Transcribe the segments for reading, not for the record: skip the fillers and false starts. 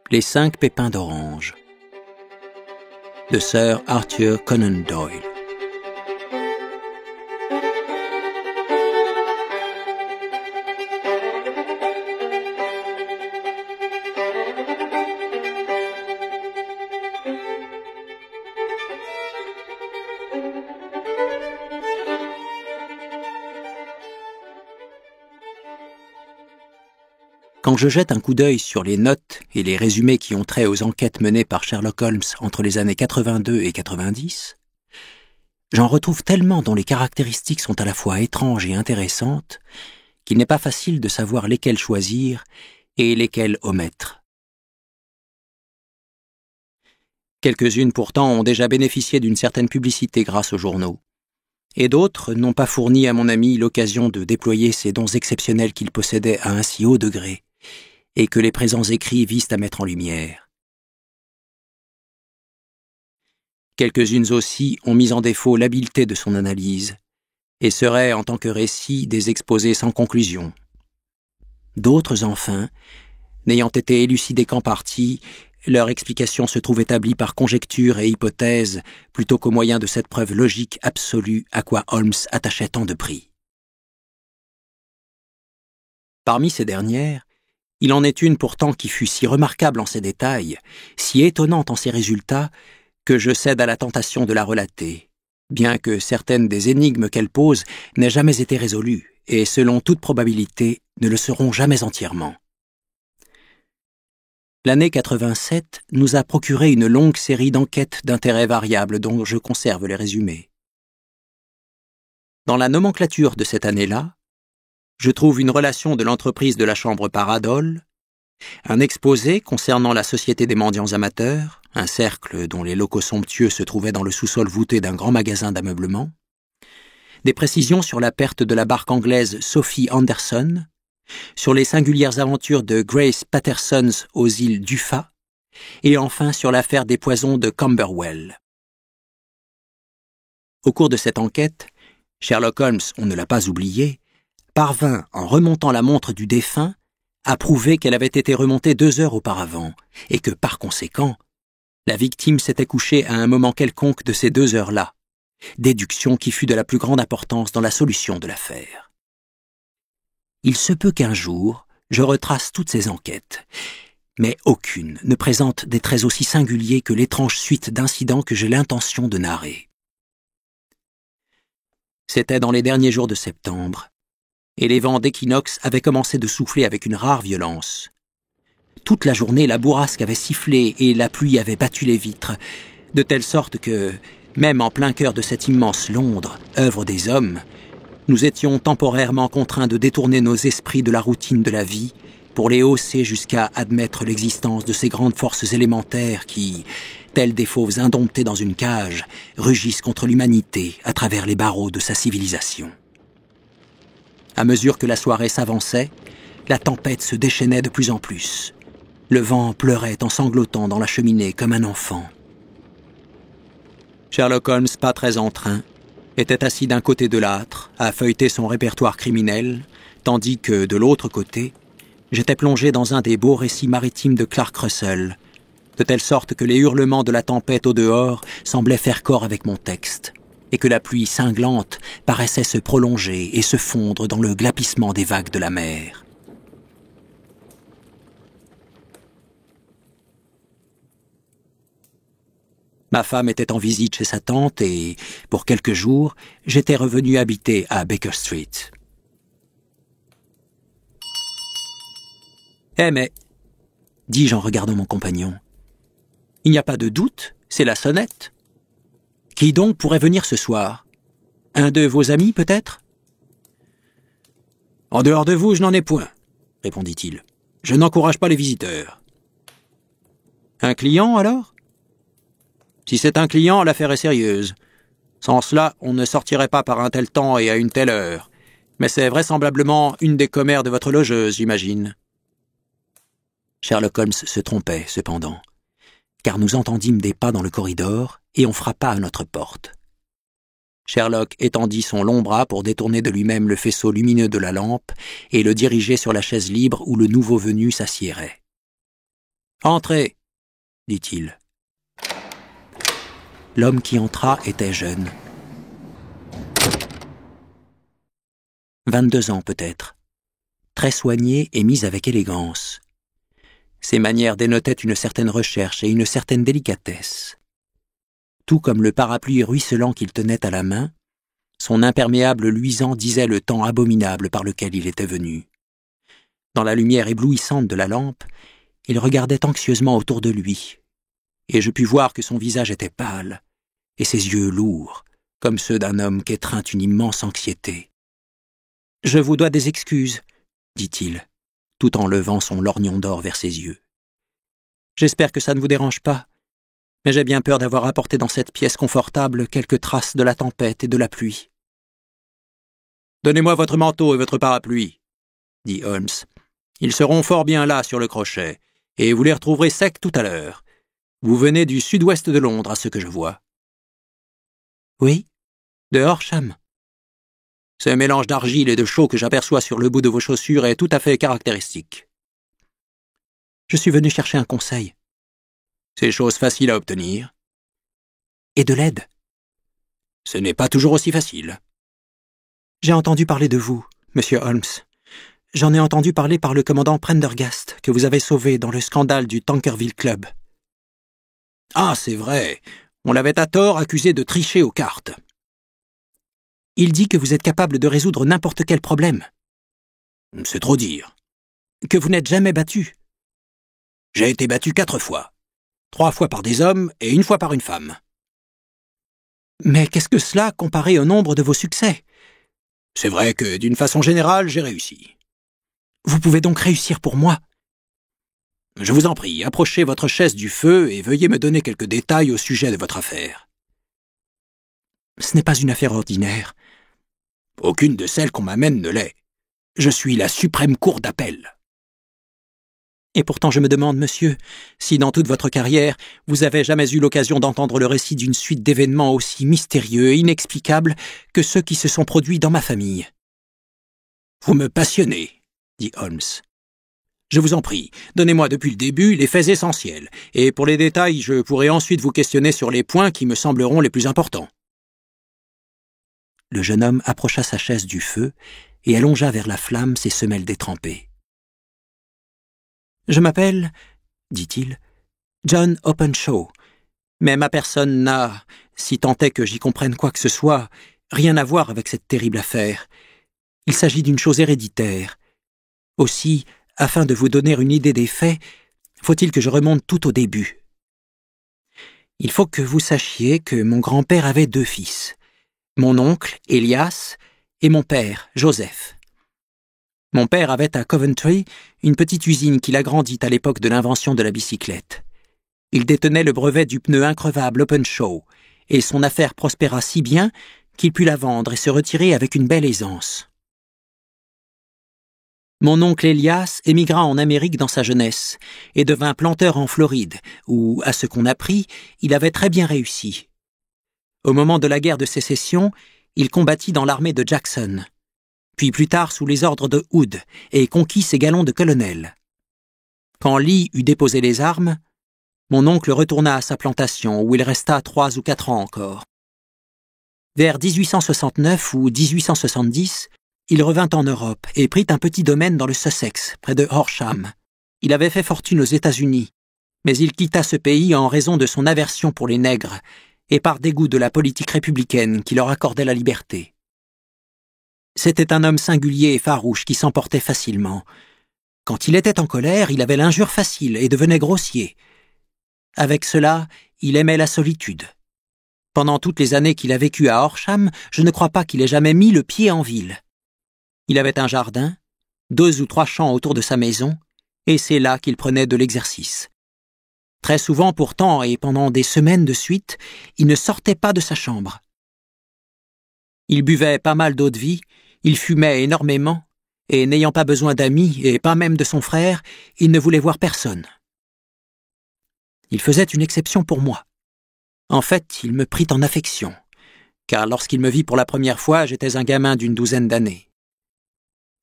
Les 5 pépins d'orange de Sir Arthur Conan Doyle. Quand je jette un coup d'œil sur les notes et les résumés qui ont trait aux enquêtes menées par Sherlock Holmes entre les années 82 et 90, j'en retrouve tellement dont les caractéristiques sont à la fois étranges et intéressantes qu'il n'est pas facile de savoir lesquelles choisir et lesquelles omettre. Quelques-unes pourtant ont déjà bénéficié d'une certaine publicité grâce aux journaux, et d'autres n'ont pas fourni à mon ami l'occasion de déployer ces dons exceptionnels qu'il possédait à un si haut degré, et que les présents écrits visent à mettre en lumière. Quelques-unes aussi ont mis en défaut l'habileté de son analyse, et seraient, en tant que récits, des exposés sans conclusion. D'autres, enfin, n'ayant été élucidées qu'en partie, leur explication se trouve établie par conjectures et hypothèses, plutôt qu'au moyen de cette preuve logique absolue à quoi Holmes attachait tant de prix. Parmi ces dernières, il en est une pourtant qui fut si remarquable en ses détails, si étonnante en ses résultats, que je cède à la tentation de la relater, bien que certaines des énigmes qu'elle pose n'aient jamais été résolues, et selon toute probabilité ne le seront jamais entièrement. L'année 87 nous a procuré une longue série d'enquêtes d'intérêt variable dont je conserve les résumés. Dans la nomenclature de cette année-là, je trouve une relation de l'entreprise de la chambre Paradol, un exposé concernant la Société des mendiants amateurs, un cercle dont les locaux somptueux se trouvaient dans le sous-sol voûté d'un grand magasin d'ameublement, des précisions sur la perte de la barque anglaise Sophie Anderson, sur les singulières aventures de Grace Pattersons aux îles Duffa, et enfin sur l'affaire des poisons de Camberwell. Au cours de cette enquête, Sherlock Holmes, on ne l'a pas oublié, parvint, en remontant la montre du défunt, à prouver qu'elle avait été remontée 2 heures auparavant, et que, par conséquent, la victime s'était couchée à un moment quelconque de ces 2 heures-là, déduction qui fut de la plus grande importance dans la solution de l'affaire. Il se peut qu'un jour, je retrace toutes ces enquêtes, mais aucune ne présente des traits aussi singuliers que l'étrange suite d'incidents que j'ai l'intention de narrer. C'était dans les derniers jours de septembre, et les vents d'équinoxe avaient commencé de souffler avec une rare violence. Toute la journée, la bourrasque avait sifflé et la pluie avait battu les vitres, de telle sorte que, même en plein cœur de cette immense Londres, œuvre des hommes, nous étions temporairement contraints de détourner nos esprits de la routine de la vie pour les hausser jusqu'à admettre l'existence de ces grandes forces élémentaires qui, telles des fauves indomptés dans une cage, rugissent contre l'humanité à travers les barreaux de sa civilisation. À mesure que la soirée s'avançait, la tempête se déchaînait de plus en plus. Le vent pleurait en sanglotant dans la cheminée comme un enfant. Sherlock Holmes, pas très en train, était assis d'un côté de l'âtre, à feuilleter son répertoire criminel, tandis que, de l'autre côté, j'étais plongé dans un des beaux récits maritimes de Clark Russell, de telle sorte que les hurlements de la tempête au dehors semblaient faire corps avec mon texte, et que la pluie cinglante paraissait se prolonger et se fondre dans le glapissement des vagues de la mer. Ma femme était en visite chez sa tante et, pour quelques jours, j'étais revenu habiter à Baker Street. « Eh mais, dis-je en regardant mon compagnon, il n'y a pas de doute, c'est la sonnette. Qui donc pourrait venir ce soir? Un de vos amis, peut-être? »« En dehors de vous, je n'en ai point, » répondit-il. « Je n'encourage pas les visiteurs. »« Un client, alors? » ?»« Si c'est un client, l'affaire est sérieuse. Sans cela, on ne sortirait pas par un tel temps et à une telle heure. Mais c'est vraisemblablement une des commères de votre logeuse, j'imagine. » Sherlock Holmes se trompait, cependant, car nous entendîmes des pas dans le corridor et on frappa à notre porte. Sherlock étendit son long bras pour détourner de lui-même le faisceau lumineux de la lampe et le diriger sur la chaise libre où le nouveau venu s'assiérait. « Entrez !» dit-il. L'homme qui entra était jeune. 22 ans peut-être, très soigné et mis avec élégance. Ses manières dénotaient une certaine recherche et une certaine délicatesse. Tout comme le parapluie ruisselant qu'il tenait à la main, son imperméable luisant disait le temps abominable par lequel il était venu. Dans la lumière éblouissante de la lampe, il regardait anxieusement autour de lui, et je pus voir que son visage était pâle, et ses yeux lourds, comme ceux d'un homme qu'étreint une immense anxiété. « Je vous dois des excuses, » dit-il, tout en levant son lorgnon d'or vers ses yeux. « J'espère que ça ne vous dérange pas, mais j'ai bien peur d'avoir apporté dans cette pièce confortable quelques traces de la tempête et de la pluie. »« Donnez-moi votre manteau et votre parapluie, » dit Holmes. « Ils seront fort bien là sur le crochet, et vous les retrouverez secs tout à l'heure. Vous venez du sud-ouest de Londres, à ce que je vois. »« Oui, de Horsham. » « Ce mélange d'argile et de chaux que j'aperçois sur le bout de vos chaussures est tout à fait caractéristique. »« Je suis venu chercher un conseil. »« C'est chose facile à obtenir. »« Et de l'aide. »« Ce n'est pas toujours aussi facile. »« J'ai entendu parler de vous, monsieur Holmes. J'en ai entendu parler par le commandant Prendergast, que vous avez sauvé dans le scandale du Tankerville Club. »« Ah, c'est vrai. On l'avait à tort accusé de tricher aux cartes. » Il dit que vous êtes capable de résoudre n'importe quel problème. C'est trop dire. Que vous n'êtes jamais battu. J'ai été battu 4 fois. 3 fois par des hommes et 1 fois par une femme. Mais qu'est-ce que cela comparé au nombre de vos succès? C'est vrai que, d'une façon générale, j'ai réussi. Vous pouvez donc réussir pour moi. Je vous en prie, approchez votre chaise du feu et veuillez me donner quelques détails au sujet de votre affaire. Ce n'est pas une affaire ordinaire. Aucune de celles qu'on m'amène ne l'est. Je suis la suprême cour d'appel. Et pourtant je me demande, monsieur, si dans toute votre carrière, vous avez jamais eu l'occasion d'entendre le récit d'une suite d'événements aussi mystérieux et inexplicables que ceux qui se sont produits dans ma famille. Vous me passionnez, dit Holmes. Je vous en prie, donnez-moi depuis le début les faits essentiels, et pour les détails, je pourrai ensuite vous questionner sur les points qui me sembleront les plus importants. Le jeune homme approcha sa chaise du feu et allongea vers la flamme ses semelles détrempées. « Je m'appelle, dit-il, John Openshaw, mais ma personne n'a, si tant est que j'y comprenne quoi que ce soit, rien à voir avec cette terrible affaire. Il s'agit d'une chose héréditaire. Aussi, afin de vous donner une idée des faits, faut-il que je remonte tout au début. Il faut que vous sachiez que mon grand-père avait 2 fils. Mon oncle, Elias, et mon père, Joseph. Mon père avait à Coventry une petite usine qu'il agrandit à l'époque de l'invention de la bicyclette. Il détenait le brevet du pneu increvable Openshaw, et son affaire prospéra si bien qu'il put la vendre et se retirer avec une belle aisance. Mon oncle Elias émigra en Amérique dans sa jeunesse et devint planteur en Floride, où, à ce qu'on apprit, il avait très bien réussi. Au moment de la guerre de sécession, il combattit dans l'armée de Jackson, puis plus tard sous les ordres de Hood, et conquit ses galons de colonel. Quand Lee eut déposé les armes, mon oncle retourna à sa plantation, où il resta 3 ou 4 ans encore. Vers 1869 ou 1870, il revint en Europe et prit un petit domaine dans le Sussex, près de Horsham. Il avait fait fortune aux États-Unis, mais il quitta ce pays en raison de son aversion pour les nègres et par dégoût de la politique républicaine qui leur accordait la liberté. C'était un homme singulier et farouche qui s'emportait facilement. Quand il était en colère, il avait l'injure facile et devenait grossier. Avec cela, il aimait la solitude. Pendant toutes les années qu'il a vécues à Horsham, je ne crois pas qu'il ait jamais mis le pied en ville. Il avait un jardin, 2 ou 3 champs autour de sa maison, et c'est là qu'il prenait de l'exercice. Très souvent pourtant, et pendant des semaines de suite, il ne sortait pas de sa chambre. Il buvait pas mal d'eau-de-vie, il fumait énormément, et n'ayant pas besoin d'amis, et pas même de son frère, il ne voulait voir personne. Il faisait une exception pour moi. En fait, il me prit en affection, car lorsqu'il me vit pour la première fois, j'étais un gamin d'une 12aine d'années.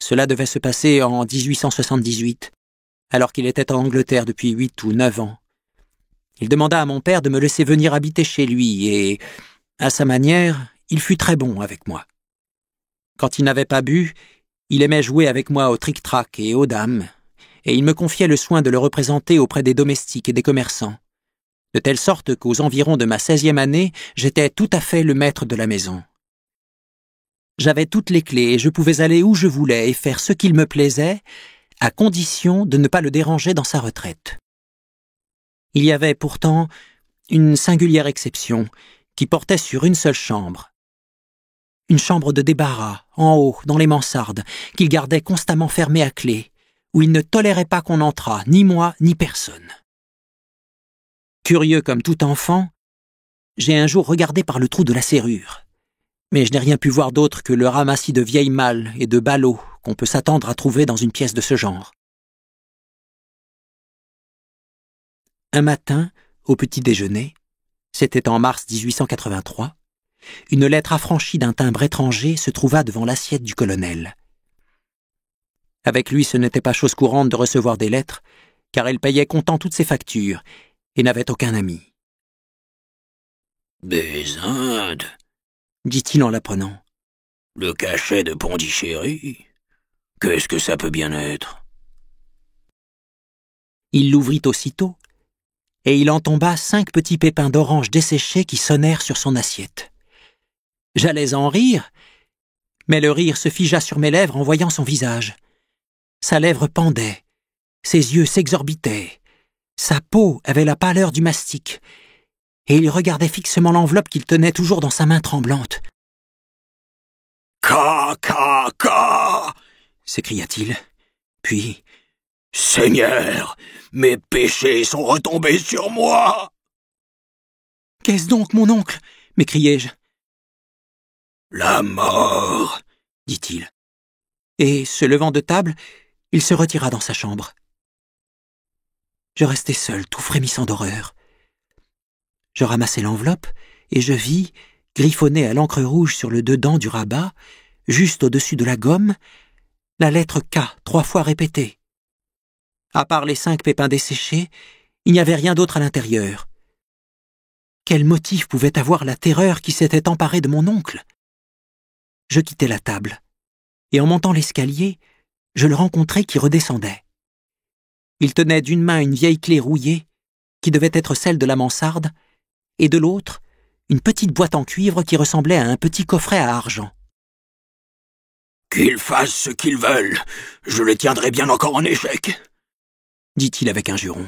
Cela devait se passer en 1878, alors qu'il était en Angleterre depuis 8 ou 9 ans. Il demanda à mon père de me laisser venir habiter chez lui et, à sa manière, il fut très bon avec moi. Quand il n'avait pas bu, il aimait jouer avec moi au tric-trac et aux dames, et il me confiait le soin de le représenter auprès des domestiques et des commerçants, de telle sorte qu'aux environs de ma 16e année, j'étais tout à fait le maître de la maison. J'avais toutes les clés et je pouvais aller où je voulais et faire ce qu'il me plaisait, à condition de ne pas le déranger dans sa retraite. Il y avait pourtant une singulière exception qui portait sur une seule chambre. Une chambre de débarras, en haut, dans les mansardes, qu'il gardait constamment fermée à clé, où il ne tolérait pas qu'on entrât, ni moi, ni personne. Curieux comme tout enfant, j'ai un jour regardé par le trou de la serrure, mais je n'ai rien pu voir d'autre que le ramassis de vieilles malles et de ballots qu'on peut s'attendre à trouver dans une pièce de ce genre. Un matin, au petit déjeuner, c'était en mars 1883, une lettre affranchie d'un timbre étranger se trouva devant l'assiette du colonel. Avec lui, ce n'était pas chose courante de recevoir des lettres, car il payait comptant toutes ses factures et n'avait aucun ami. « Des Indes » dit-il en l'apprenant. « Le cachet de Pondichéry. Qu'est-ce que ça peut bien être ?» Il l'ouvrit aussitôt, et il en tomba 5 petits pépins d'orange desséchés qui sonnèrent sur son assiette. J'allais en rire, mais le rire se figea sur mes lèvres en voyant son visage. Sa lèvre pendait, ses yeux s'exorbitaient, sa peau avait la pâleur du mastic, et il regardait fixement l'enveloppe qu'il tenait toujours dans sa main tremblante. « Ca, ca, ca » s'écria-t-il, puis « Seigneur, mes péchés sont retombés sur moi !»« Qu'est-ce donc, mon oncle ?» m'écriai-je. « La mort !» dit-il. Et, se levant de table, il se retira dans sa chambre. Je restai seul, tout frémissant d'horreur. Je ramassai l'enveloppe et je vis, griffonnée à l'encre rouge sur le dedans du rabat, juste au-dessus de la gomme, la lettre K 3 fois répétée. À part les 5 pépins desséchés, il n'y avait rien d'autre à l'intérieur. Quel motif pouvait avoir la terreur qui s'était emparée de mon oncle ? Je quittai la table, et en montant l'escalier, je le rencontrai qui redescendait. Il tenait d'une main une vieille clé rouillée, qui devait être celle de la mansarde, et de l'autre, une petite boîte en cuivre qui ressemblait à un petit coffret à argent. « Qu'ils fassent ce qu'ils veulent, je les tiendrai bien encore en échec !» dit-il avec un juron.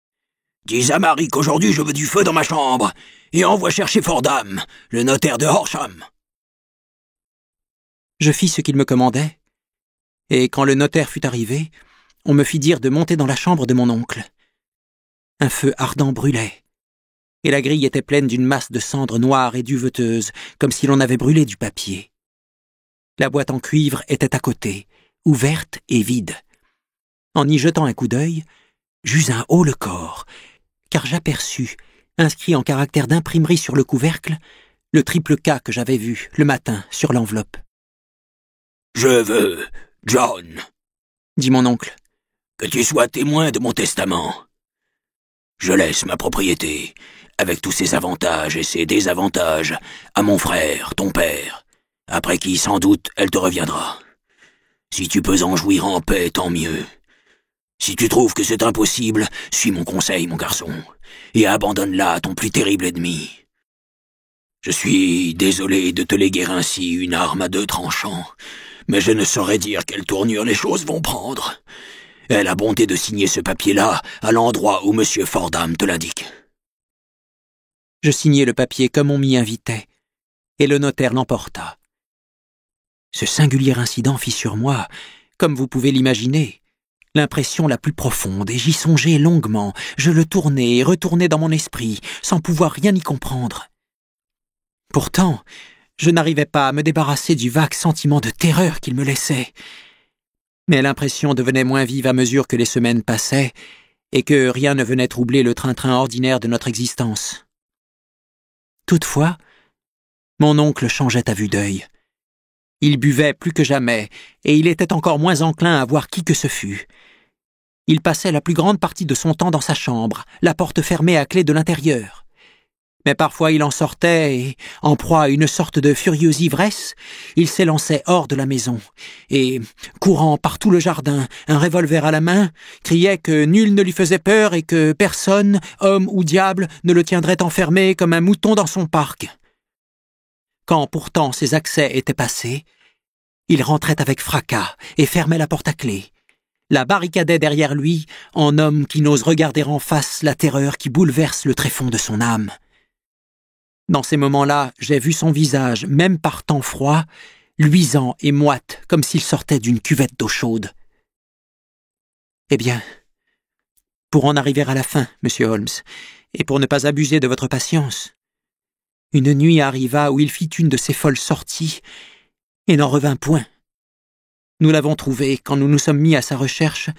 « Dis à Marie qu'aujourd'hui je veux du feu dans ma chambre, et envoie chercher Fordham, le notaire de Horsham. » Je fis ce qu'il me commandait, et quand le notaire fut arrivé, on me fit dire de monter dans la chambre de mon oncle. Un feu ardent brûlait, et la grille était pleine d'une masse de cendres noires et duveteuses, comme si l'on avait brûlé du papier. La boîte en cuivre était à côté, ouverte et vide. En y jetant un coup d'œil, j'eus un haut-le-corps, car j'aperçus, inscrit en caractères d'imprimerie sur le couvercle, le triple K que j'avais vu, le matin, sur l'enveloppe. « Je veux, John, » dit mon oncle, « que tu sois témoin de mon testament. Je laisse ma propriété, avec tous ses avantages et ses désavantages, à mon frère, ton père, après qui, sans doute, elle te reviendra. Si tu peux en jouir en paix, tant mieux. Si tu trouves que c'est impossible, suis mon conseil, mon garçon, et abandonne-la à ton plus terrible ennemi. Je suis désolé de te léguer ainsi une arme à 2 tranchants, mais je ne saurais dire quelle tournure les choses vont prendre. Aie la bonté de signer ce papier-là à l'endroit où M. Fordham te l'indique. » Je signai le papier comme on m'y invitait, et le notaire l'emporta. Ce singulier incident fit sur moi, comme vous pouvez l'imaginer, l'impression la plus profonde, et j'y songeai longuement. Je le tournai et retournai dans mon esprit, sans pouvoir rien y comprendre. Pourtant, je n'arrivais pas à me débarrasser du vague sentiment de terreur qu'il me laissait. Mais l'impression devenait moins vive à mesure que les semaines passaient, et que rien ne venait troubler le train-train ordinaire de notre existence. Toutefois, mon oncle changeait à vue d'œil. Il buvait plus que jamais, et il était encore moins enclin à voir qui que ce fût. Il passait la plus grande partie de son temps dans sa chambre, la porte fermée à clé de l'intérieur. Mais parfois il en sortait et, en proie à une sorte de furieuse ivresse, il s'élançait hors de la maison et, courant par tout le jardin, un revolver à la main, criait que nul ne lui faisait peur et que personne, homme ou diable, ne le tiendrait enfermé comme un mouton dans son parc. Quand pourtant ses accès étaient passés, il rentrait avec fracas et fermait la porte à clé, la barricadait derrière lui en homme qui n'ose regarder en face la terreur qui bouleverse le tréfonds de son âme. Dans ces moments-là, j'ai vu son visage, même par temps froid, luisant et moite, comme s'il sortait d'une cuvette d'eau chaude. Eh bien, pour en arriver à la fin, monsieur Holmes, et pour ne pas abuser de votre patience, une nuit arriva où il fit une de ses folles sorties et n'en revint point. Nous l'avons trouvé, quand nous nous sommes mis à sa recherche,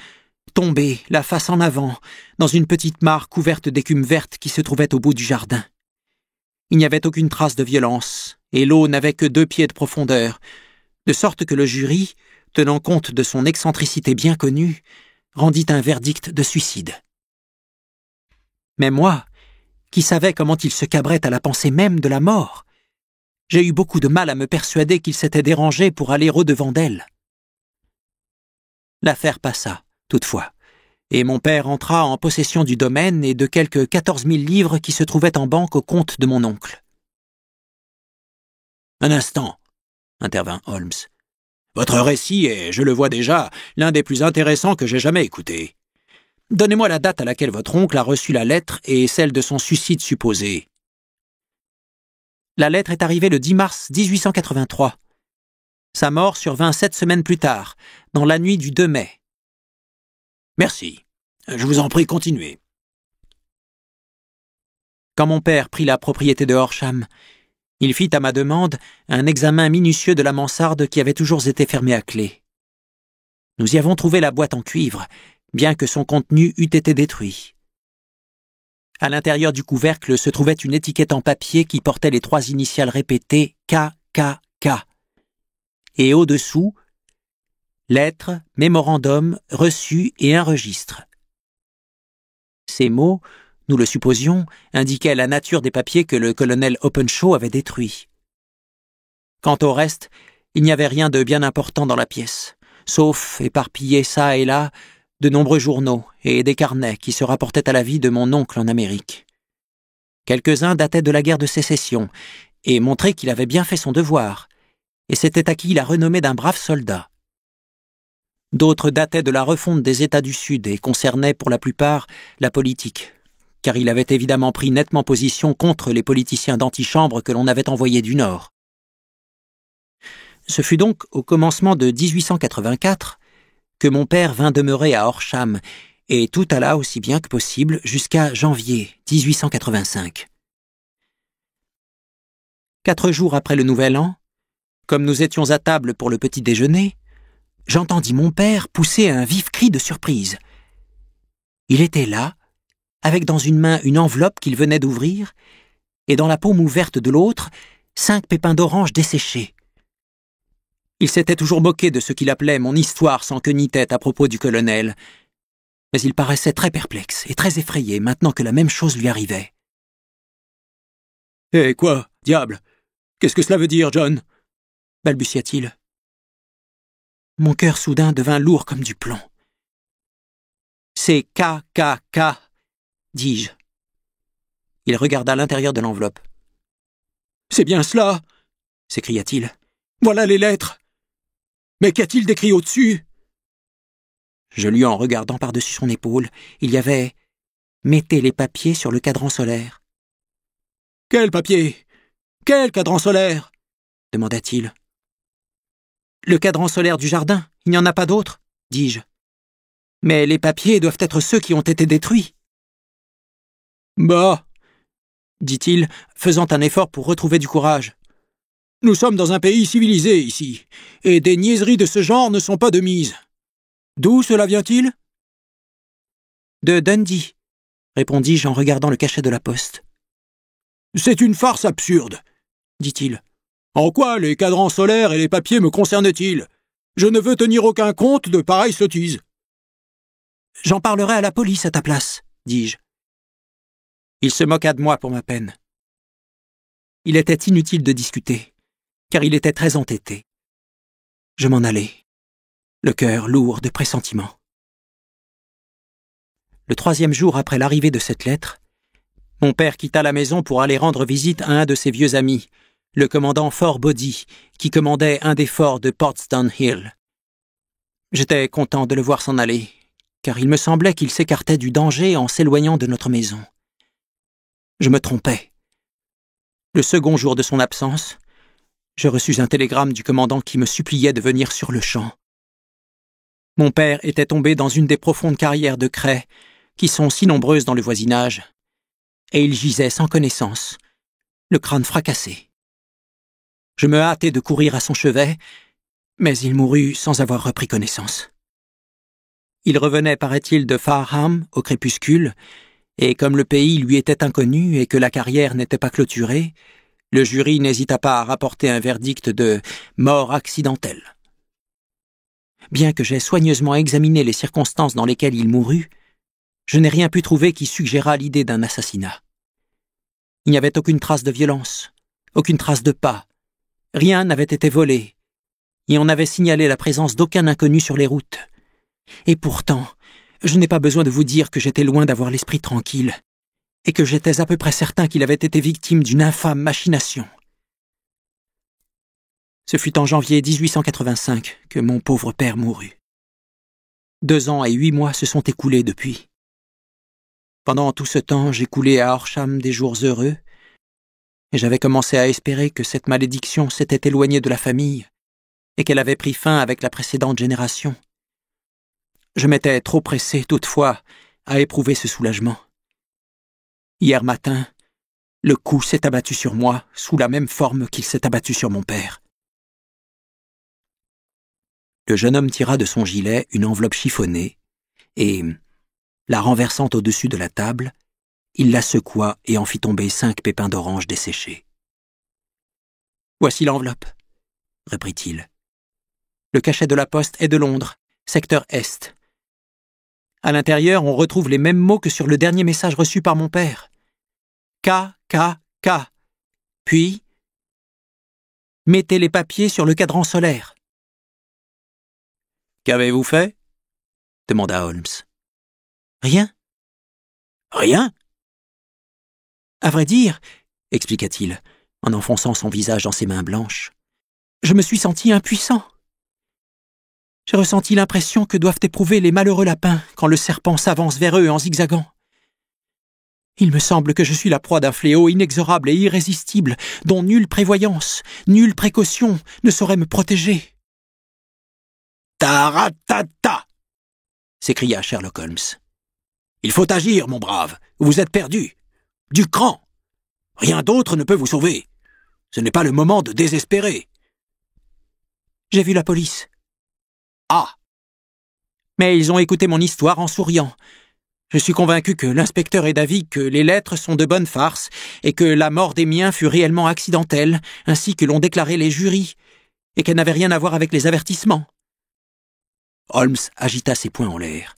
tombé, la face en avant, dans une petite mare couverte d'écume verte qui se trouvait au bout du jardin. Il n'y avait aucune trace de violence, et l'eau n'avait que 2 pieds de profondeur, de sorte que le jury, tenant compte de son excentricité bien connue, rendit un verdict de suicide. Mais moi, qui savais comment il se cabrait à la pensée même de la mort, j'ai eu beaucoup de mal à me persuader qu'il s'était dérangé pour aller au-devant d'elle. L'affaire passa, toutefois, et mon père entra en possession du domaine et de quelques 14 000 livres qui se trouvaient en banque au compte de mon oncle. « Un instant, » intervint Holmes. « Votre récit est, je le vois déjà, l'un des plus intéressants que j'ai jamais écouté. Donnez-moi la date à laquelle votre oncle a reçu la lettre et celle de son suicide supposé. » La lettre est arrivée le 10 mars 1883. Sa mort survint 7 semaines plus tard, dans la nuit du 2 mai. Merci. Je vous en prie, continuez. Quand mon père prit la propriété de Horsham, il fit à ma demande un examen minutieux de la mansarde qui avait toujours été fermée à clé. Nous y avons trouvé la boîte en cuivre, bien que son contenu eût été détruit. À l'intérieur du couvercle se trouvait une étiquette en papier qui portait les 3 initiales répétées KKK. Et au-dessous, lettre, mémorandum, reçu et un registre. Ces mots, nous le supposions, indiquaient la nature des papiers que le colonel Openshaw avait détruits. Quant au reste, il n'y avait rien de bien important dans la pièce, sauf, éparpillés çà et là, de nombreux journaux et des carnets qui se rapportaient à la vie de mon oncle en Amérique. Quelques-uns dataient de la guerre de sécession et montraient qu'il avait bien fait son devoir, et s'était acquis la renommée d'un brave soldat. D'autres dataient de la refonte des États du Sud et concernaient pour la plupart la politique, car il avait évidemment pris nettement position contre les politiciens d'antichambre que l'on avait envoyés du Nord. Ce fut donc au commencement de 1884 que mon père vint demeurer à Horsham, et tout alla aussi bien que possible jusqu'à janvier 1885. 4 jours après le Nouvel An, comme nous étions à table pour le petit déjeuner, j'entendis mon père pousser un vif cri de surprise. Il était là, avec dans une main une enveloppe qu'il venait d'ouvrir, et dans la paume ouverte de l'autre, 5 pépins d'orange desséchés. Il s'était toujours moqué de ce qu'il appelait mon histoire sans queue ni tête à propos du colonel, mais il paraissait très perplexe et très effrayé maintenant que la même chose lui arrivait. « Eh quoi, diable? Qu'est-ce que cela veut dire, John ?» balbutia-t-il. Mon cœur soudain devint lourd comme du plomb. « C'est KKK, dis-je. » Il regarda l'intérieur de l'enveloppe. « C'est bien cela !» s'écria-t-il. « Voilà les lettres. Mais qu'a-t-il d'écrit au-dessus ?» Je lus en regardant par-dessus son épaule. Il y avait « Mettez les papiers sur le cadran solaire. »« Quel papier? Quel cadran solaire ?» demanda-t-il. « Le cadran solaire du jardin, il n'y en a pas d'autre, dis-je. Mais les papiers doivent être ceux qui ont été détruits. »« Bah !» dit-il, faisant un effort pour retrouver du courage. « Nous sommes dans un pays civilisé ici, et des niaiseries de ce genre ne sont pas de mise. D'où cela vient-il ?»« De Dundee, » répondis-je en regardant le cachet de la poste. « C'est une farce absurde, » dit-il. « En quoi les cadrans solaires et les papiers me concernent-ils? Je ne veux tenir aucun compte de pareilles sottises. » « J'en parlerai à la police à ta place, dis-je. Il se moqua de moi pour ma peine. Il était inutile de discuter, car il était très entêté. Je m'en allai, le cœur lourd de pressentiments. Le 3e jour après l'arrivée de cette lettre, mon père quitta la maison pour aller rendre visite à un de ses vieux amis, le commandant Fort Body, qui commandait un des forts de Portsdown Hill. J'étais content de le voir s'en aller, car il me semblait qu'il s'écartait du danger en s'éloignant de notre maison. Je me trompais. Le second jour de son absence, je reçus un télégramme du commandant qui me suppliait de venir sur le champ. Mon père était tombé dans une des profondes carrières de craie qui sont si nombreuses dans le voisinage, et il gisait sans connaissance, le crâne fracassé. Je me hâtai de courir à son chevet, mais il mourut sans avoir repris connaissance. Il revenait, paraît-il, de Fareham au crépuscule, et comme le pays lui était inconnu et que la carrière n'était pas clôturée, le jury n'hésita pas à rapporter un verdict de « mort accidentelle ». Bien que j'aie soigneusement examiné les circonstances dans lesquelles il mourut, je n'ai rien pu trouver qui suggérât l'idée d'un assassinat. Il n'y avait aucune trace de violence, aucune trace de pas, rien n'avait été volé, et on n'avait signalé la présence d'aucun inconnu sur les routes. Et pourtant, je n'ai pas besoin de vous dire que j'étais loin d'avoir l'esprit tranquille, et que j'étais à peu près certain qu'il avait été victime d'une infâme machination. Ce fut en janvier 1885 que mon pauvre père mourut. 2 ans et 8 mois se sont écoulés depuis. Pendant tout ce temps, j'ai coulé à Horsham des jours heureux, et j'avais commencé à espérer que cette malédiction s'était éloignée de la famille, et qu'elle avait pris fin avec la précédente génération. Je m'étais trop pressé, toutefois, à éprouver ce soulagement. Hier matin, le coup s'est abattu sur moi sous la même forme qu'il s'est abattu sur mon père. Le jeune homme tira de son gilet une enveloppe chiffonnée et, la renversant au-dessus de la table, il la secoua et en fit tomber 5 pépins d'orange desséchés. « Voici l'enveloppe, » reprit-il. « Le cachet de la poste est de Londres, secteur Est. À l'intérieur, on retrouve les mêmes mots que sur le dernier message reçu par mon père. K, K, K. Puis, mettez les papiers sur le cadran solaire. » « Qu'avez-vous fait ?» demanda Holmes. « Rien. »« Rien ?» ?»« À vrai dire, » expliqua-t-il, en enfonçant son visage dans ses mains blanches, « je me suis senti impuissant. J'ai ressenti l'impression que doivent éprouver les malheureux lapins quand le serpent s'avance vers eux en zigzagant. Il me semble que je suis la proie d'un fléau inexorable et irrésistible dont nulle prévoyance, nulle précaution ne saurait me protéger. »« Taratata !» s'écria Sherlock Holmes. « Il faut agir, mon brave, ou vous êtes perdu. Du cran. Rien d'autre ne peut vous sauver. Ce n'est pas le moment de désespérer. »« J'ai vu la police. »« Ah !»« Mais ils ont écouté mon histoire en souriant. Je suis convaincu que l'inspecteur est d'avis que les lettres sont de bonnes farces et que la mort des miens fut réellement accidentelle, ainsi que l'ont déclaré les jurys, et qu'elle n'avait rien à voir avec les avertissements. » Holmes agita ses poings en l'air.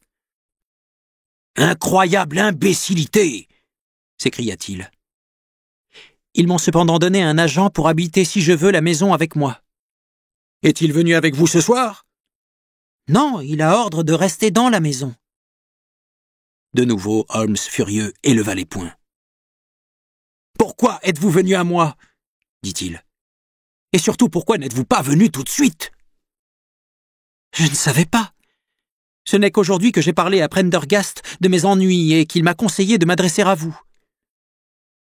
« Incroyable imbécilité !» s'écria-t-il. « Ils m'ont cependant donné un agent pour habiter si je veux la maison avec moi. »« Est-il venu avec vous ce soir ?»« Non, il a ordre de rester dans la maison. » De nouveau, Holmes, furieux, éleva les poings. « Pourquoi êtes-vous venu à moi ?» dit-il. « Et surtout, pourquoi n'êtes-vous pas venu tout de suite ?» Je ne savais pas. Ce n'est qu'aujourd'hui que j'ai parlé à Prendergast de mes ennuis et qu'il m'a conseillé de m'adresser à vous.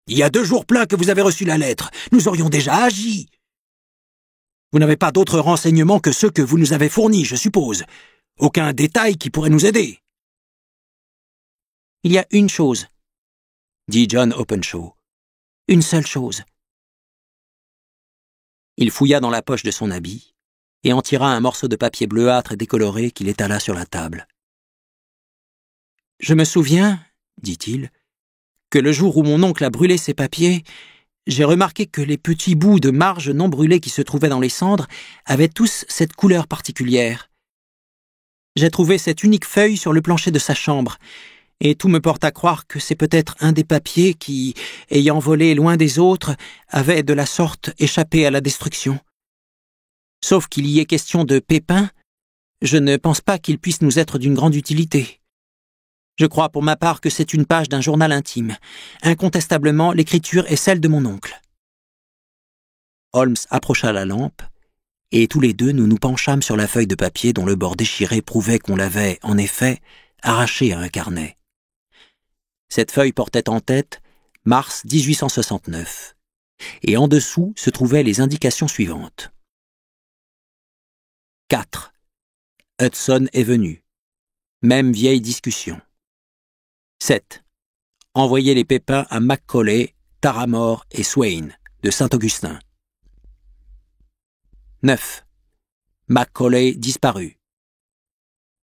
Il y a 2 jours pleins que vous avez reçu la lettre. Nous aurions déjà agi. Vous n'avez pas d'autres renseignements que ceux que vous nous avez fournis, je suppose. Aucun détail qui pourrait nous aider. Il y a une chose, dit John Openshaw. Une seule chose. Il fouilla dans la poche de son habit et en tira un morceau de papier bleuâtre et décoloré qu'il étala sur la table. « Je me souviens, dit-il, que le jour où mon oncle a brûlé ces papiers, j'ai remarqué que les petits bouts de marge non brûlés qui se trouvaient dans les cendres avaient tous cette couleur particulière. J'ai trouvé cette unique feuille sur le plancher de sa chambre, et tout me porte à croire que c'est peut-être un des papiers qui, ayant volé loin des autres, avait de la sorte échappé à la destruction. Sauf qu'il y est question de pépins, je ne pense pas qu'il puisse nous être d'une grande utilité. Je crois pour ma part que c'est une page d'un journal intime. Incontestablement, l'écriture est celle de mon oncle. Holmes approcha la lampe, et tous les deux nous nous penchâmes sur la feuille de papier dont le bord déchiré prouvait qu'on l'avait, en effet, arrachée à un carnet. Cette feuille portait en tête mars 1869, et en dessous se trouvaient les indications suivantes. 4. Hudson est venu. Même vieille discussion. 7. Envoyer les pépins à Macaulay, Taramore et Swain, de Saint-Augustin. 9. Macaulay disparu.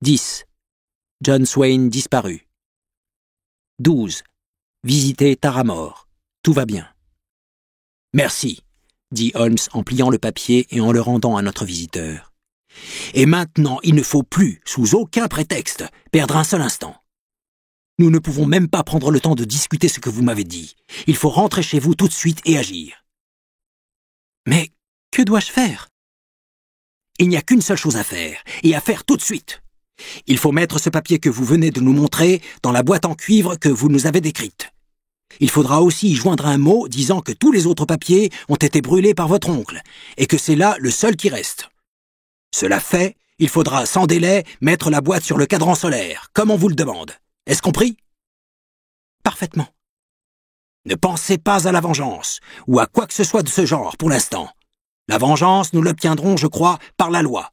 10. John Swain disparu. 12. Visiter Taramore. Tout va bien. Merci, dit Holmes en pliant le papier et en le rendant à notre visiteur. Et maintenant, il ne faut plus, sous aucun prétexte, perdre un seul instant. Nous ne pouvons même pas prendre le temps de discuter ce que vous m'avez dit. Il faut rentrer chez vous tout de suite et agir. Mais que dois-je faire? Il n'y a qu'une seule chose à faire, et à faire tout de suite. Il faut mettre ce papier que vous venez de nous montrer dans la boîte en cuivre que vous nous avez décrite. Il faudra aussi y joindre un mot disant que tous les autres papiers ont été brûlés par votre oncle, et que c'est là le seul qui reste. Cela fait, il faudra sans délai mettre la boîte sur le cadran solaire, comme on vous le demande. Est-ce compris? Parfaitement. Ne pensez pas à la vengeance, ou à quoi que ce soit de ce genre pour l'instant. La vengeance, nous l'obtiendrons, je crois, par la loi.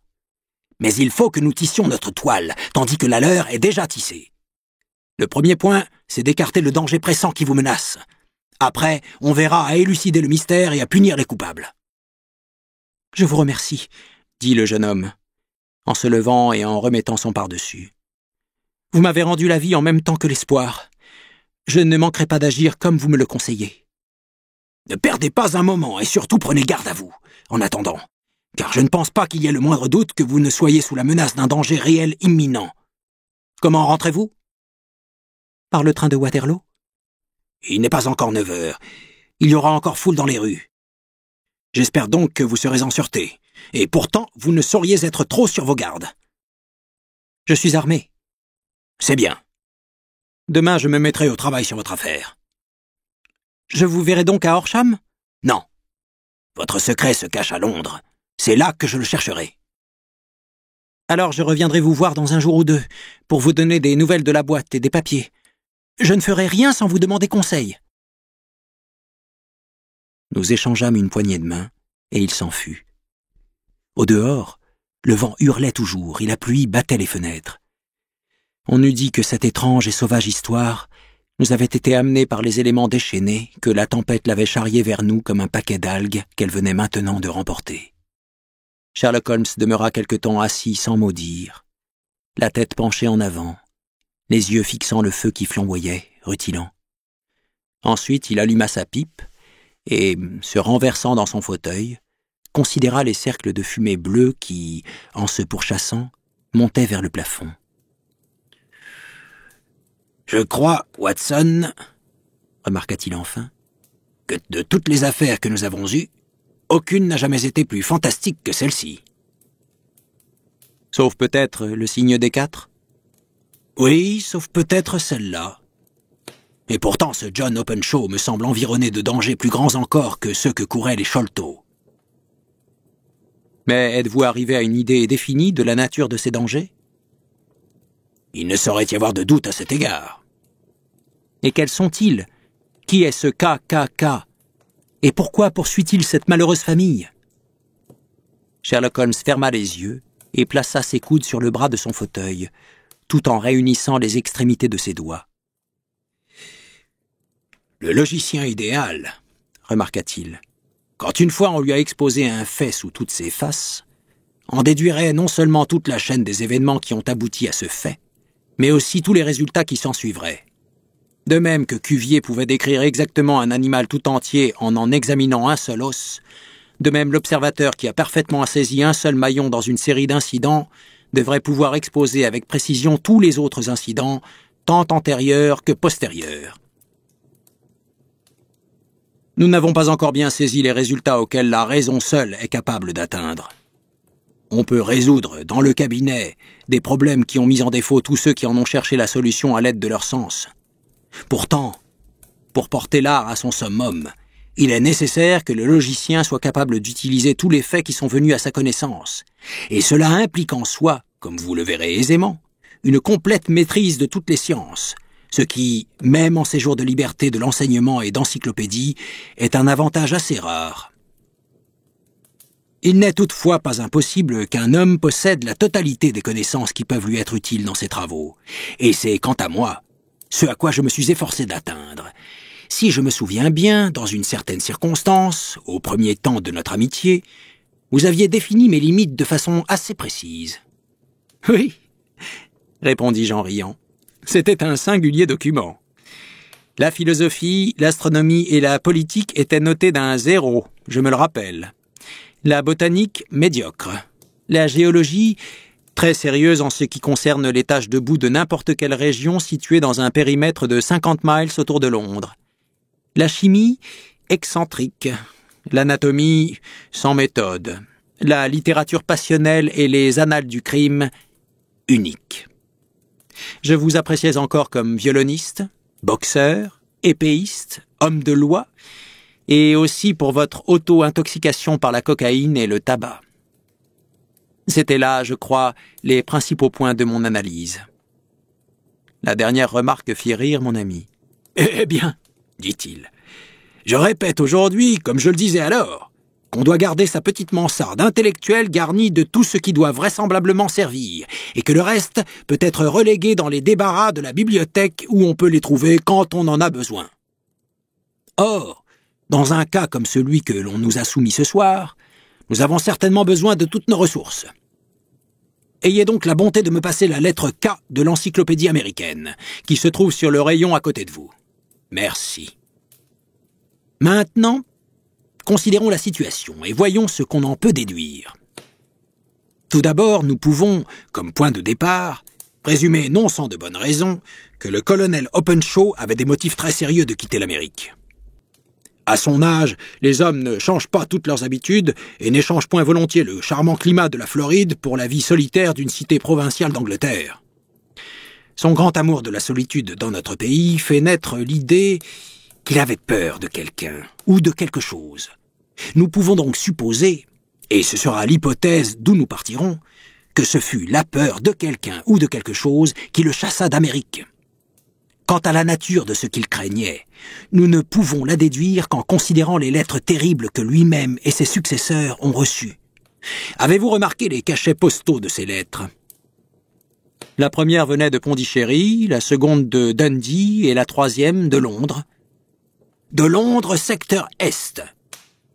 Mais il faut que nous tissions notre toile, tandis que la leur est déjà tissée. Le premier point, c'est d'écarter le danger pressant qui vous menace. Après, on verra à élucider le mystère et à punir les coupables. Je vous remercie, dit le jeune homme, en se levant et en remettant son pardessus. Vous m'avez rendu la vie en même temps que l'espoir. Je ne manquerai pas d'agir comme vous me le conseillez. Ne perdez pas un moment et surtout prenez garde à vous, en attendant, car je ne pense pas qu'il y ait le moindre doute que vous ne soyez sous la menace d'un danger réel imminent. Comment rentrez-vous? Par le train de Waterloo? Il n'est pas encore 9 heures. Il y aura encore foule dans les rues. J'espère donc que vous serez en sûreté, et pourtant vous ne sauriez être trop sur vos gardes. Je suis armé. C'est bien. Demain, je me mettrai au travail sur votre affaire. Je vous verrai donc à Horsham? Non. Votre secret se cache à Londres. C'est là que je le chercherai. Alors je reviendrai vous voir dans un jour ou deux, pour vous donner des nouvelles de la boîte et des papiers. Je ne ferai rien sans vous demander conseil. Nous échangeâmes une poignée de main, et il s'en fut. Au dehors, le vent hurlait toujours et la pluie battait les fenêtres. On eût dit que cette étrange et sauvage histoire nous avait été amenée par les éléments déchaînés, que la tempête l'avait charriée vers nous comme un paquet d'algues qu'elle venait maintenant de remporter. Sherlock Holmes demeura quelque temps assis sans mot dire, la tête penchée en avant, les yeux fixant le feu qui flamboyait, rutilant. Ensuite, il alluma sa pipe et, se renversant dans son fauteuil, considéra les cercles de fumée bleue qui, en se pourchassant, montaient vers le plafond. « Je crois, Watson, remarqua-t-il enfin, que de toutes les affaires que nous avons eues, aucune n'a jamais été plus fantastique que celle-ci. » Sauf peut-être le signe des 4 ? Oui, sauf peut-être celle-là. Et pourtant, ce John Openshaw me semble environné de dangers plus grands encore que ceux que couraient les Sholto. Mais êtes-vous arrivé à une idée définie de la nature de ces dangers ? Il ne saurait y avoir de doute à cet égard. Et quels sont-ils? Qui est ce KKK? Et pourquoi poursuit-il cette malheureuse famille? Sherlock Holmes ferma les yeux et plaça ses coudes sur le bras de son fauteuil, tout en réunissant les extrémités de ses doigts. « Le logicien idéal, remarqua-t-il, quand une fois on lui a exposé un fait sous toutes ses faces, en déduirait non seulement toute la chaîne des événements qui ont abouti à ce fait, mais aussi tous les résultats qui s'ensuivraient. De même que Cuvier pouvait décrire exactement un animal tout entier en examinant un seul os, de même l'observateur qui a parfaitement saisi un seul maillon dans une série d'incidents devrait pouvoir exposer avec précision tous les autres incidents, tant antérieurs que postérieurs. Nous n'avons pas encore bien saisi les résultats auxquels la raison seule est capable d'atteindre. On peut résoudre, dans le cabinet, des problèmes qui ont mis en défaut tous ceux qui en ont cherché la solution à l'aide de leur sens. Pourtant, pour porter l'art à son summum, il est nécessaire que le logicien soit capable d'utiliser tous les faits qui sont venus à sa connaissance, et cela implique en soi, comme vous le verrez aisément, une complète maîtrise de toutes les sciences, ce qui, même en ces jours de liberté de l'enseignement et d'encyclopédie, est un avantage assez rare. Il n'est toutefois pas impossible qu'un homme possède la totalité des connaissances qui peuvent lui être utiles dans ses travaux, et c'est, quant à moi, ce à quoi je me suis efforcé d'atteindre. Si je me souviens bien, dans une certaine circonstance, au premier temps de notre amitié, vous aviez défini mes limites de façon assez précise. « Oui, » répondis-je en riant. C'était un singulier document. La philosophie, l'astronomie et la politique étaient notées d'un 0, je me le rappelle. La botanique, médiocre. La géologie, très sérieuse en ce qui concerne les tâches de boue de n'importe quelle région située dans un périmètre de 50 miles autour de Londres. La chimie, excentrique. L'anatomie, sans méthode. La littérature passionnelle et les annales du crime, uniques. Je vous appréciais encore comme violoniste, boxeur, épéiste, homme de loi, et aussi pour votre auto-intoxication par la cocaïne et le tabac. C'étaient là, je crois, les principaux points de mon analyse. La dernière remarque fit rire mon ami. « Eh bien, dit-il, je répète aujourd'hui, comme je le disais alors, qu'on doit garder sa petite mansarde intellectuelle garnie de tout ce qui doit vraisemblablement servir, et que le reste peut être relégué dans les débarras de la bibliothèque où on peut les trouver quand on en a besoin. Or, dans un cas comme celui que l'on nous a soumis ce soir, nous avons certainement besoin de toutes nos ressources. Ayez donc la bonté de me passer la lettre K de l'encyclopédie américaine, qui se trouve sur le rayon à côté de vous. Merci. Maintenant, considérons la situation et voyons ce qu'on en peut déduire. Tout d'abord, nous pouvons, comme point de départ, présumer non sans de bonnes raisons que le colonel Openshaw avait des motifs très sérieux de quitter l'Amérique. À son âge, les hommes ne changent pas toutes leurs habitudes et n'échangent point volontiers le charmant climat de la Floride pour la vie solitaire d'une cité provinciale d'Angleterre. Son grand amour de la solitude dans notre pays fait naître l'idée qu'il avait peur de quelqu'un ou de quelque chose. Nous pouvons donc supposer, et ce sera l'hypothèse d'où nous partirons, que ce fut la peur de quelqu'un ou de quelque chose qui le chassa d'Amérique. Quant à la nature de ce qu'il craignait, nous ne pouvons la déduire qu'en considérant les lettres terribles que lui-même et ses successeurs ont reçues. Avez-vous remarqué les cachets postaux de ces lettres? La première venait de Pondichéry, la seconde de Dundee et la troisième de Londres. De Londres, secteur Est.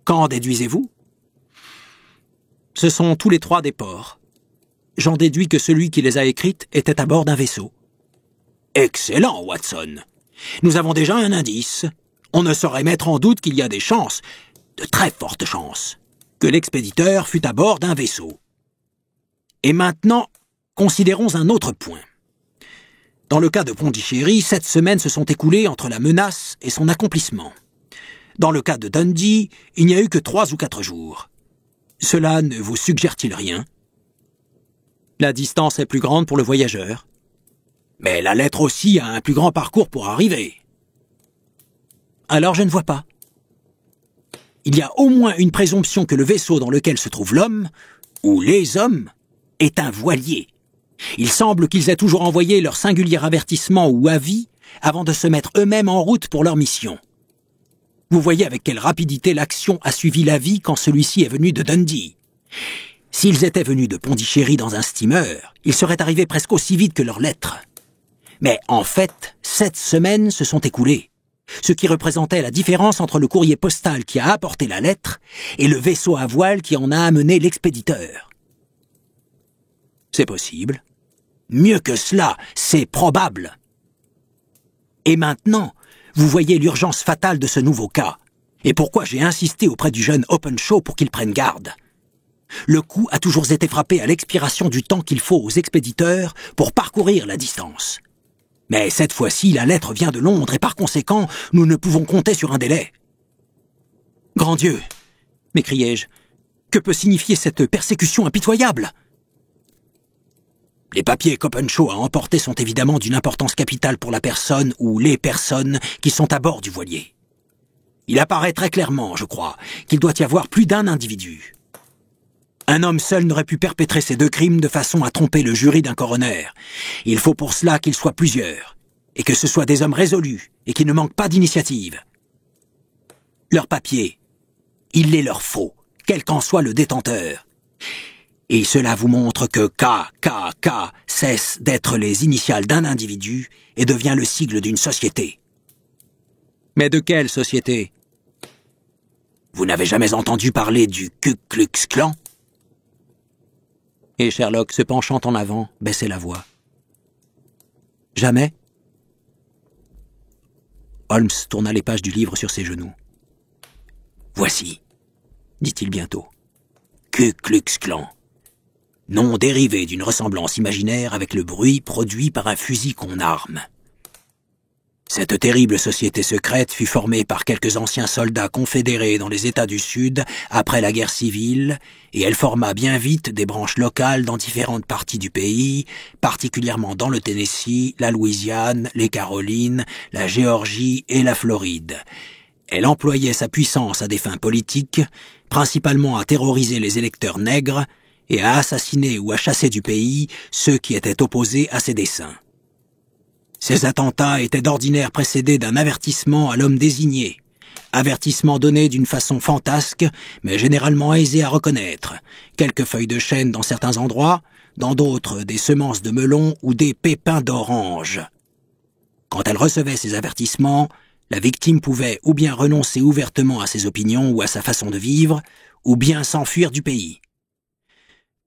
Qu'en déduisez-vous? Ce sont tous les trois des ports. J'en déduis que celui qui les a écrites était à bord d'un vaisseau. Excellent, Watson. Nous avons déjà un indice. On ne saurait mettre en doute qu'il y a des chances, de très fortes chances, que l'expéditeur fût à bord d'un vaisseau. Et maintenant, considérons un autre point. Dans le cas de Pondichéry, 7 semaines se sont écoulées entre la menace et son accomplissement. Dans le cas de Dundee, il n'y a eu que 3 ou 4 jours. Cela ne vous suggère-t-il rien? La distance est plus grande pour le voyageur. Mais la lettre aussi a un plus grand parcours pour arriver. Alors je ne vois pas. Il y a au moins une présomption que le vaisseau dans lequel se trouve l'homme, ou les hommes, est un voilier. Il semble qu'ils aient toujours envoyé leur singulier avertissement ou avis avant de se mettre eux-mêmes en route pour leur mission. Vous voyez avec quelle rapidité l'action a suivi l'avis quand celui-ci est venu de Dundee. S'ils étaient venus de Pondichéry dans un steamer, ils seraient arrivés presque aussi vite que leurs lettres. Mais en fait, 7 semaines se sont écoulées, ce qui représentait la différence entre le courrier postal qui a apporté la lettre et le vaisseau à voile qui en a amené l'expéditeur. C'est possible. Mieux que cela, c'est probable. Et maintenant, vous voyez l'urgence fatale de ce nouveau cas, et pourquoi j'ai insisté auprès du jeune Openshaw pour qu'il prenne garde. Le coup a toujours été frappé à l'expiration du temps qu'il faut aux expéditeurs pour parcourir la distance. Mais cette fois-ci, la lettre vient de Londres et par conséquent, nous ne pouvons compter sur un délai. « Grand Dieu !» m'écriai-je. « Que peut signifier cette persécution impitoyable ?» Les papiers qu'Openshaw a emportés sont évidemment d'une importance capitale pour la personne ou les personnes qui sont à bord du voilier. Il apparaît très clairement, je crois, qu'il doit y avoir plus d'un individu. Un homme seul n'aurait pu perpétrer ces 2 crimes de façon à tromper le jury d'un coroner. Il faut pour cela qu'ils soient plusieurs, et que ce soient des hommes résolus et qui ne manquent pas d'initiative. Leurs papiers, il les leur faut, quel qu'en soit le détenteur. Et cela vous montre que KKK cesse d'être les initiales d'un individu et devient le sigle d'une société. Mais de quelle société? Vous n'avez jamais entendu parler du Ku Klux Klan? Et Sherlock, se penchant en avant, baissait la voix. Jamais? Holmes tourna les pages du livre sur ses genoux. Voici, dit-il bientôt. Ku Klux Klan. Nom dérivé d'une ressemblance imaginaire avec le bruit produit par un fusil qu'on arme. Cette terrible société secrète fut formée par quelques anciens soldats confédérés dans les États du Sud après la guerre civile, et elle forma bien vite des branches locales dans différentes parties du pays, particulièrement dans le Tennessee, la Louisiane, les Carolines, la Géorgie et la Floride. Elle employait sa puissance à des fins politiques, principalement à terroriser les électeurs nègres et à assassiner ou à chasser du pays ceux qui étaient opposés à ses desseins. Ces attentats étaient d'ordinaire précédés d'un avertissement à l'homme désigné, avertissement donné d'une façon fantasque, mais généralement aisé à reconnaître, quelques feuilles de chêne dans certains endroits, dans d'autres des semences de melon ou des pépins d'orange. Quand elle recevait ces avertissements, la victime pouvait ou bien renoncer ouvertement à ses opinions ou à sa façon de vivre, ou bien s'enfuir du pays.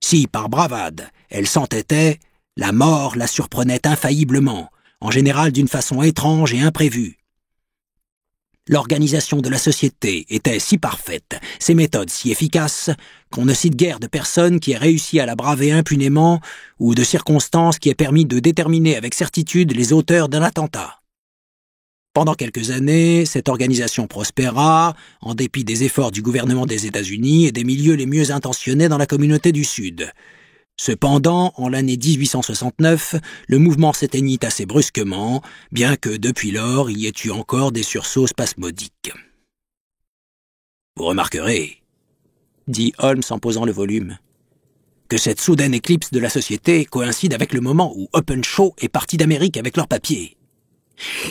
Si, par bravade, elle s'entêtait, la mort la surprenait infailliblement, en général d'une façon étrange et imprévue. L'organisation de la société était si parfaite, ses méthodes si efficaces, qu'on ne cite guère de personne qui ait réussi à la braver impunément ou de circonstances qui aient permis de déterminer avec certitude les auteurs d'un attentat. Pendant quelques années, cette organisation prospéra, en dépit des efforts du gouvernement des États-Unis et des milieux les mieux intentionnés dans la communauté du Sud. Cependant, en l'année 1869, le mouvement s'éteignit assez brusquement, bien que depuis lors il y ait eu encore des sursauts spasmodiques. « Vous remarquerez, » dit Holmes en posant le volume, « que cette soudaine éclipse de la société coïncide avec le moment où Openshaw est parti d'Amérique avec leurs papiers.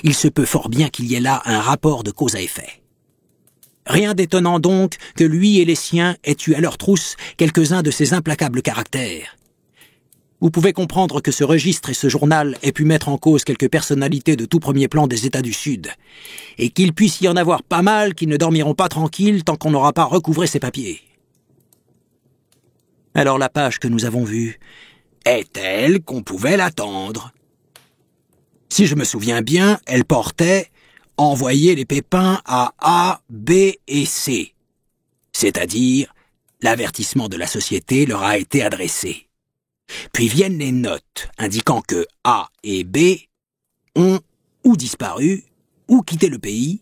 Il se peut fort bien qu'il y ait là un rapport de cause à effet. Rien d'étonnant donc que lui et les siens aient eu à leur trousse quelques-uns de ces implacables caractères. Vous pouvez comprendre que ce registre et ce journal aient pu mettre en cause quelques personnalités de tout premier plan des États du Sud, et qu'il puisse y en avoir pas mal qui ne dormiront pas tranquilles tant qu'on n'aura pas recouvré ces papiers. Alors la page que nous avons vue est telle qu'on pouvait l'attendre. Si je me souviens bien, elle portait « Envoyer les pépins à A, B et C », c'est-à-dire l'avertissement de la société leur a été adressé. Puis viennent les notes indiquant que A et B ont ou disparu ou quitté le pays,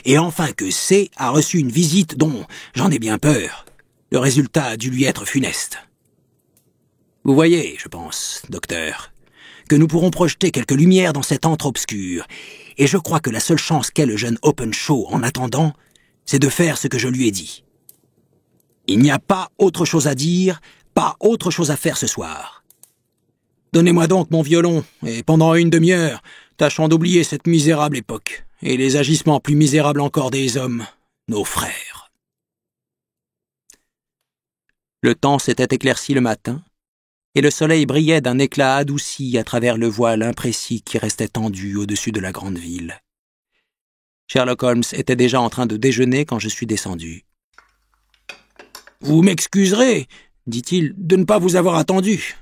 et enfin que C a reçu une visite dont, j'en ai bien peur, le résultat a dû lui être funeste. Vous voyez, je pense, docteur, que nous pourrons projeter quelques lumières dans cet antre obscur, et je crois que la seule chance qu'ait le jeune Openshaw en attendant, c'est de faire ce que je lui ai dit. Il n'y a pas autre chose à dire, pas autre chose à faire ce soir. Donnez-moi donc mon violon, et pendant une demi-heure, tâchons d'oublier cette misérable époque, et les agissements plus misérables encore des hommes, nos frères. Le temps s'était éclairci le matin, et le soleil brillait d'un éclat adouci à travers le voile imprécis qui restait tendu au-dessus de la grande ville. Sherlock Holmes était déjà en train de déjeuner quand je suis descendu. « Vous m'excuserez, dit-il, de ne pas vous avoir attendu.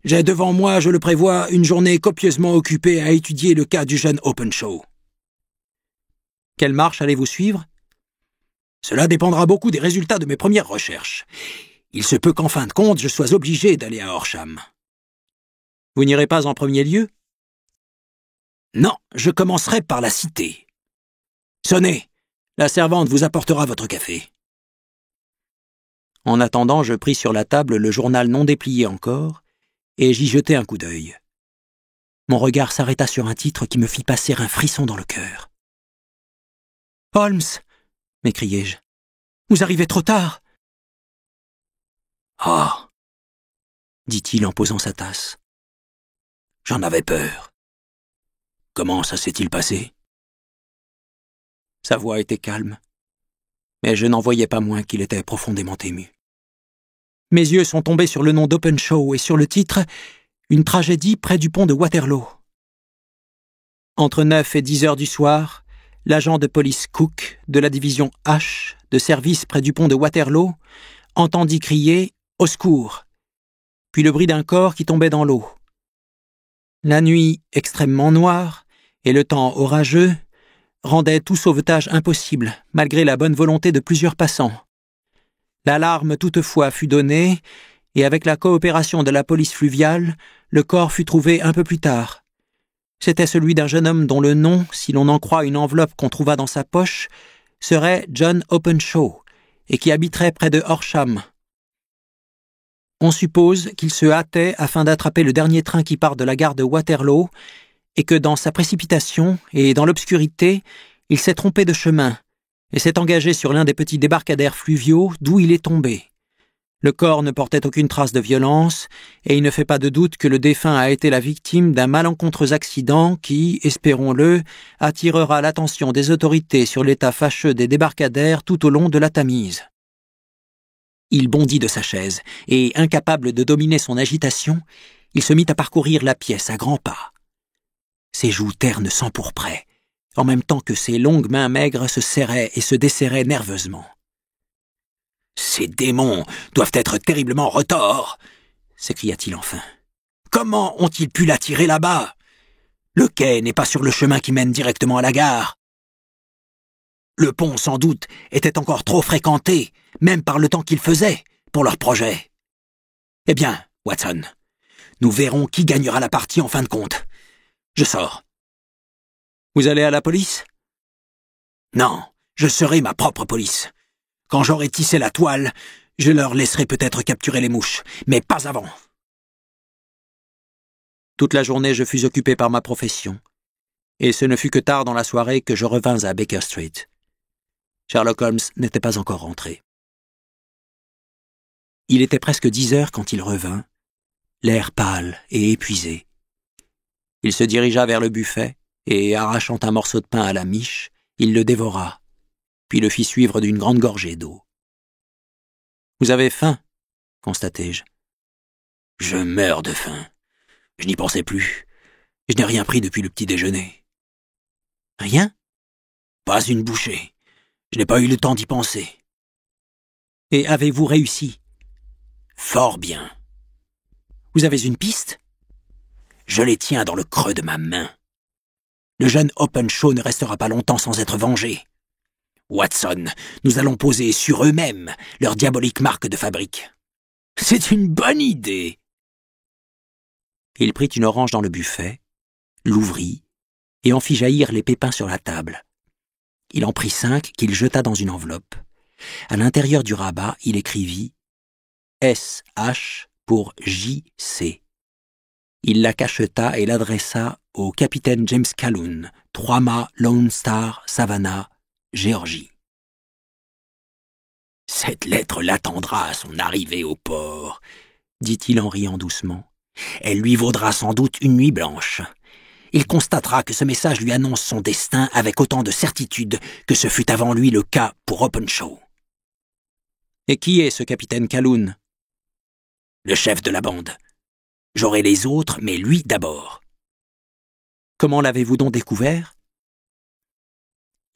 J'ai devant moi, je le prévois, une journée copieusement occupée à étudier le cas du jeune Openshaw. » « Quelle marche allez-vous suivre ? » « Cela dépendra beaucoup des résultats de mes premières recherches. Il se peut qu'en fin de compte, je sois obligé d'aller à Horsham. Vous n'irez pas en premier lieu? Non, je commencerai par la cité. Sonnez, la servante vous apportera votre café. En attendant, je pris sur la table le journal non déplié encore, et j'y jetai un coup d'œil. Mon regard s'arrêta sur un titre qui me fit passer un frisson dans le cœur. « Holmes !» m'écriai-je. « Vous arrivez trop tard !»« Ah !» dit-il en posant sa tasse. « J'en avais peur. Comment ça s'est-il passé ?» Sa voix était calme, mais je n'en voyais pas moins qu'il était profondément ému. Mes yeux sont tombés sur le nom d'Openshaw et sur le titre « Une tragédie près du pont de Waterloo ». Entre 9 et 10 heures du soir, l'agent de police Cook, de la division H, de service près du pont de Waterloo, entendit crier « Au secours !» puis le bruit d'un corps qui tombait dans l'eau. La nuit extrêmement noire et le temps orageux rendaient tout sauvetage impossible, malgré la bonne volonté de plusieurs passants. L'alarme toutefois fut donnée, et avec la coopération de la police fluviale, le corps fut trouvé un peu plus tard. C'était celui d'un jeune homme dont le nom, si l'on en croit une enveloppe qu'on trouva dans sa poche, serait John Openshaw, et qui habiterait près de Horsham. On suppose qu'il se hâtait afin d'attraper le dernier train qui part de la gare de Waterloo, et que dans sa précipitation et dans l'obscurité, il s'est trompé de chemin, et s'est engagé sur l'un des petits débarcadères fluviaux d'où il est tombé. Le corps ne portait aucune trace de violence, et il ne fait pas de doute que le défunt a été la victime d'un malencontreux accident qui, espérons-le, attirera l'attention des autorités sur l'état fâcheux des débarcadères tout au long de la Tamise. Il bondit de sa chaise, et, incapable de dominer son agitation, il se mit à parcourir la pièce à grands pas. Ses joues ternes s'empourpraient, en même temps que ses longues mains maigres se serraient et se desserraient nerveusement. « Ces démons doivent être terriblement retors !» s'écria-t-il enfin. « Comment ont-ils pu l'attirer là-bas? Le quai n'est pas sur le chemin qui mène directement à la gare. Le pont, sans doute, était encore trop fréquenté, même par le temps qu'il faisait, pour leur projet. Eh bien, Watson, nous verrons qui gagnera la partie en fin de compte. Je sors. » « Vous allez à la police ?»« Non, je serai ma propre police. Quand j'aurai tissé la toile, je leur laisserai peut-être capturer les mouches, mais pas avant. » Toute la journée, je fus occupé par ma profession, et ce ne fut que tard dans la soirée que je revins à Baker Street. Sherlock Holmes n'était pas encore rentré. Il était presque 10 heures quand il revint, l'air pâle et épuisé. Il se dirigea vers le buffet, et, arrachant un morceau de pain à la miche, il le dévora, puis le fit suivre d'une grande gorgée d'eau. « Vous avez faim ?» constatai-je. « Je meurs de faim. Je n'y pensais plus. Je n'ai rien pris depuis le petit déjeuner. »« Rien ? » ?»« Pas une bouchée. Je n'ai pas eu le temps d'y penser. »« Et avez-vous réussi ?»« Fort bien. »« Vous avez une piste ?»« Je les tiens dans le creux de ma main. Le jeune Openshaw ne restera pas longtemps sans être vengé. Watson, nous allons poser sur eux-mêmes leur diabolique marque de fabrique. C'est une bonne idée. » Il prit une orange dans le buffet, l'ouvrit, et en fit jaillir les pépins sur la table. Il en prit 5 qu'il jeta dans une enveloppe. À l'intérieur du rabat, il écrivit « S.H. pour J.C. » Il la cacheta et l'adressa au capitaine James Calhoun, 3 mâts Lone Star, Savannah, Géorgie. « Cette lettre l'attendra à son arrivée au port, » dit-il en riant doucement. « Elle lui vaudra sans doute une nuit blanche. Il constatera que ce message lui annonce son destin avec autant de certitude que ce fut avant lui le cas pour Openshaw. » « Et qui est ce capitaine Calhoun ?»« Le chef de la bande. J'aurai les autres, mais lui d'abord. » « Comment l'avez-vous donc découvert ?»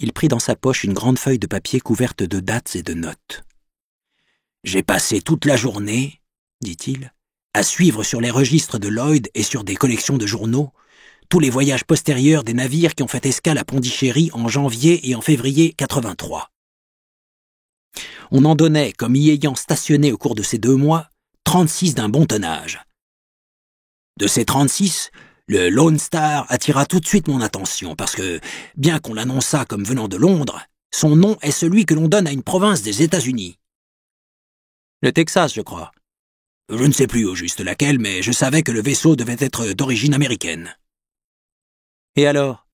Il prit dans sa poche une grande feuille de papier couverte de dates et de notes. « J'ai passé toute la journée, dit-il, à suivre sur les registres de Lloyd et sur des collections de journaux tous les voyages postérieurs des navires qui ont fait escale à Pondichéry en janvier et en février 83. On en donnait, comme y ayant stationné au cours de ces 2 mois, 36 d'un bon tonnage. De ces 36, le Lone Star attira tout de suite mon attention parce que, bien qu'on l'annonçât comme venant de Londres, son nom est celui que l'on donne à une province des États-Unis. Le Texas, je crois. Je ne sais plus au juste laquelle, mais je savais que le vaisseau devait être d'origine américaine. Et alors?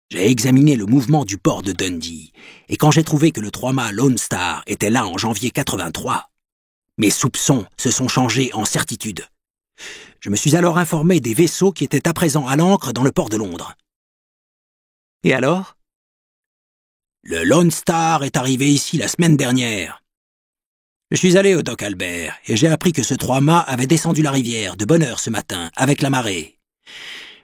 J'ai examiné le mouvement du port de Dundee, et quand j'ai trouvé que le 3-mât Lone Star était là en janvier 83, mes soupçons se sont changés en certitude. Je me suis alors informé des vaisseaux qui étaient à présent à l'ancre dans le port de Londres. Et alors? Le Lone Star est arrivé ici la semaine dernière. Je suis allé au dock Albert et j'ai appris que ce 3-mât avait descendu la rivière de bonne heure ce matin, avec la marée.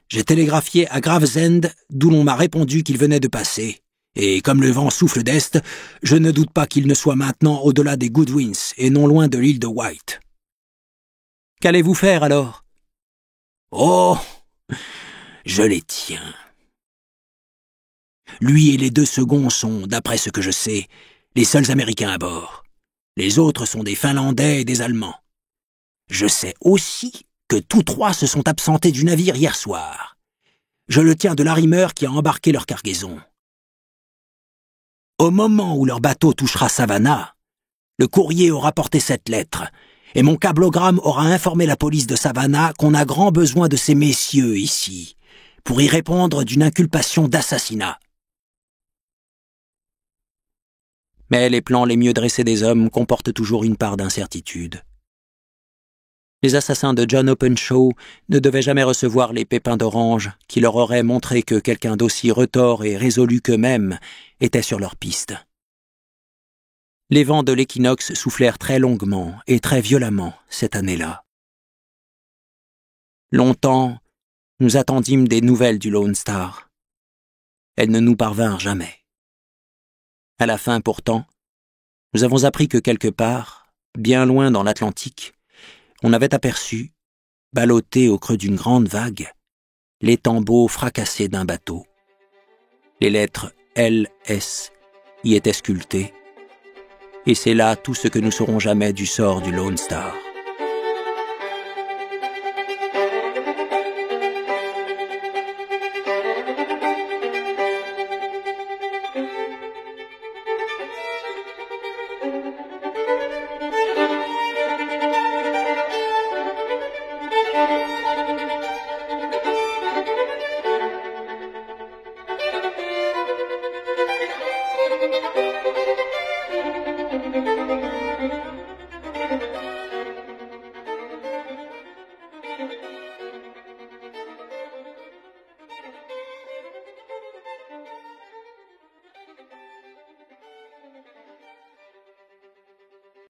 J'ai télégraphié à Gravesend, d'où l'on m'a répondu qu'il venait de passer. Et comme le vent souffle d'est, je ne doute pas qu'il ne soit maintenant au-delà des Goodwins et non loin de l'île de White. Qu'allez-vous faire alors? Oh, je les tiens. Lui et les 2 seconds sont, d'après ce que je sais, les seuls Américains à bord. Les autres sont des Finlandais et des Allemands. Je sais aussi que tous 3 se sont absentés du navire hier soir. Je le tiens de l'arrimeur qui a embarqué leur cargaison. Au moment où leur bateau touchera Savannah, le courrier aura porté cette lettre, et mon cablogramme aura informé la police de Savannah qu'on a grand besoin de ces messieurs ici, pour y répondre d'une inculpation d'assassinat. Mais les plans les mieux dressés des hommes comportent toujours une part d'incertitude. Les assassins de John Openshaw ne devaient jamais recevoir les pépins d'orange qui leur auraient montré que quelqu'un d'aussi retors et résolu qu'eux-mêmes était sur leur piste. Les vents de l'équinoxe soufflèrent très longuement et très violemment cette année-là. Longtemps, nous attendîmes des nouvelles du Lone Star. Elles ne nous parvinrent jamais. À la fin, pourtant, nous avons appris que quelque part, bien loin dans l'Atlantique, on avait aperçu, ballotté au creux d'une grande vague, les tambours fracassés d'un bateau. Les lettres LS y étaient sculptées, et c'est là tout ce que nous saurons jamais du sort du Lone Star.